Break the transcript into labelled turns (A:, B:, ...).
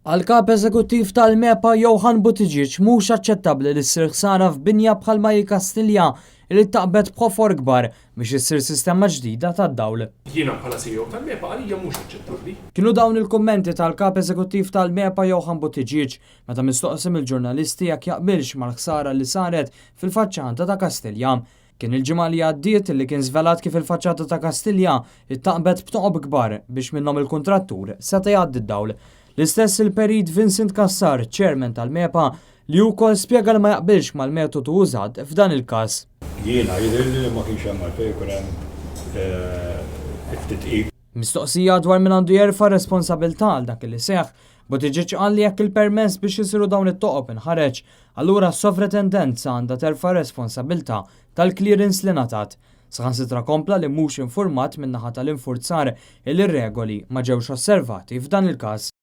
A: Għal-kap eżekuttiv tal-MEPA Johan Buttigieg mhux aċċettabbli li ssir ħsara f'binja bħalma hi Kastilja li taqbet b'ħofor kbar biex issir sistema ġdida tad-dawl.
B: Jiena bħala CEO tal-MEPA għalija mhux aċċettabbli.
A: Kienu dawn il-kummenti tal-kap eżekuttiv tal-MEPA Johan Buttigieg meta mistoqsim il-ġurnalisti jekk jaqbilx mal-ħsara li saret fil-faċċata ta' Kastilja. Kien il-ġimgħa li għaddiet li kien żvelat kif il-faċċata ta' Kastilja ittaqbet b'toqob kbar biex minnhom il-kuntrattur seta' jgħaddi d-dawl. L-istess il-perit Vincent Kassar, chairman tal-MEPA, li wkoll spjega li ma jaqbilx mal-metodu użat f'dan il-każ.
C: Jiena jidhirli li ma kienx hemm għalfejn ikun hemm it-titqib.
A: Mistoqsija dwar min għandu jerfa' responsabilità għal dak li seħħ, Buttigieg qal li jekk il-permess biex isiru dawn it-toqob inħareġ, allura s-sovrintendenza għandha terfa' responsabilità tal-clearance li ngħatat. Saħansitra kompla li mhux infurmat min-naħa tal-infurzar il-regoli ma ġewx osservati f'dan il-każ.